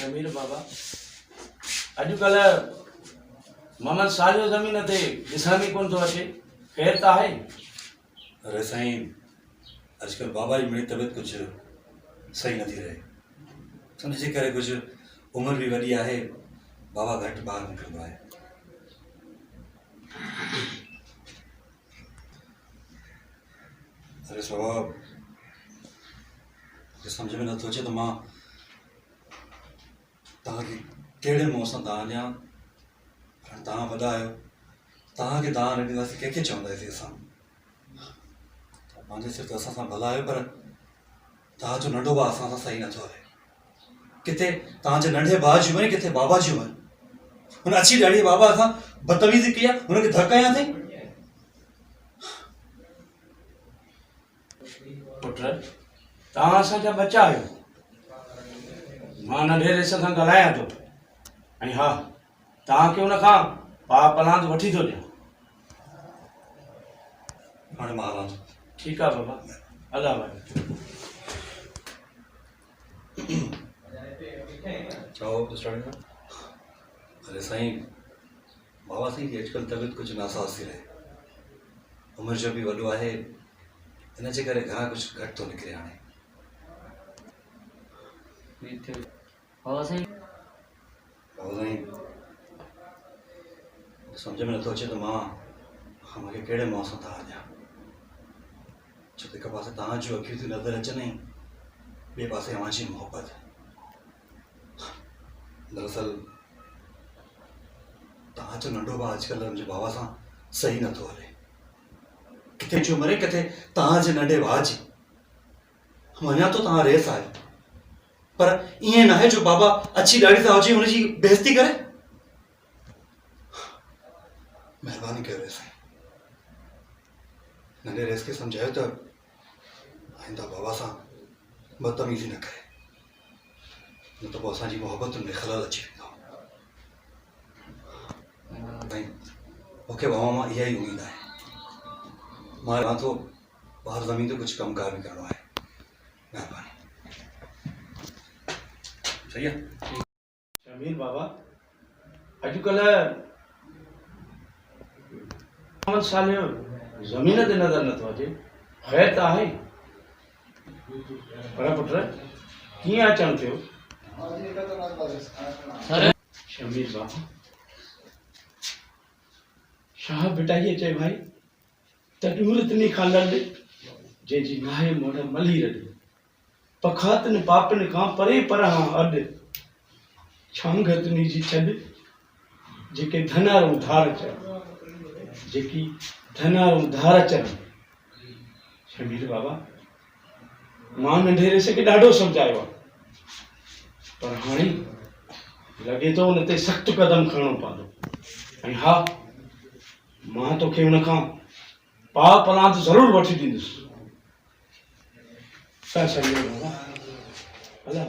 शमीर बाबा अॼुकल्ह ममन साॼो ज़मीन ते ॾिसण में कोन थो अचे। ख़ैर त आहे? अरे साईं, अॼुकल्ह बाबा जी मुंहिंजी तबियत कुझु सही नथी रहे। हुनजे करे कुझु उमिरि बि वॾी आहे, बाबा घटि ॿाहिरि निकिरंदो आहे। अरे बाबा, सम्झ में नथो अचे त मां तव्हांखे कहिड़े मुंहं सां दान ॾियां। तव्हां वॾा आहियो, तव्हांखे दान न ॾींदासीं कंहिंखे चवंदासीं असां। पंहिंजे सिर्फ़ु असां सां भला आहियो, पर तव्हांजो नंढो भाउ असां सां सही नथो हले। किथे तव्हांजे नंढे भाउ जी उमिरि, किथे बाबा जी उमिरि। हुन अची ॾाढी बाबा असां बदतमीज़ी कई आहे, हुनखे धक कयां अथई। पुट, तव्हां असांजा बच्चा आहियो। मां नंढे रेस सां ॻाल्हायां थो, ऐं हा, तव्हांखे हुन खां पाउ पलांद वठी थो ॾियां। हाणे मां हलां थो। ठीकु आहे बाबा, अला भाई। चओ स्टार्ट करो। अरे साईं, बाबा साईं जी अॼुकल्ह तबियत कुझु नासाज़ थी रहे। उमिरि जो बि वॾो आहे, हिनजे करे घणा कुझु घटि थो निकिरे। हाणे बाबा साईं सम्झ में नथो अचे त मां मूंखे कहिड़े मुंहं सां दान ॾियां। छो त हिकु पासे तव्हां जूं अखियूं थियूं नज़र अचनि, ॿिए पासे अव्हां जी मोहबत। दरअसल तव्हांजो नंढो भाउ अॼुकल्ह मुंहिंजे बाबा सां सही नथो हले। किथे जी उमिरि, किथे तव्हांजे नंढे भाउ जी। मञा थो तव्हां रेस आहियो, पर ईअं न आहे जो बाबा अची ॾाढी सां हुजे हुनजी बेइज़ती करे। महिरबानी कयो रेस साईं, नंढे रेस खे सम्झायो त आइंदा बाबा सां बदतमीज़ी न करे, न त पोइ असांजी मोहबतुनि में ख़लल अची वेंदो। साईं, मूंखे बाबा मां इहा ई उमेद आहे। मां रहां थो ॿाहिरि ज़मीन ते कुझु कमकार बि करिणो आहे। महिरबानी। सही आहे शमीर बाबा, अॼुकल्ह ममन साॼो ज़मीन ते नज़र नथो अचे। ख़ैर त आहे? पर पुट, कीअं अचणु थियो? शमीर बाबा, शाह बेटाईअ चए भाई त ॾूरतनी खां लॾ, जंहिंजी नाहे मोड़ मली रॾ, पखातनि पापनि खां परे परां अॾ, छांगतनी जी छॾ, जेके धनारूं धार चढ़, जेकी धनारूं धार चढ़। शमीर बाबा, मां नंढे रेस खे ॾाढो सम्झायो आहे, पर हाणे लॻे थो हुन ते सख़्तु क़दम खणणो पवंदो। ऐं हा, मां तोखे हुन खां पाउ पलांद ज़रूरु वठी ॾींदुसि। शमीर बाबा, हला।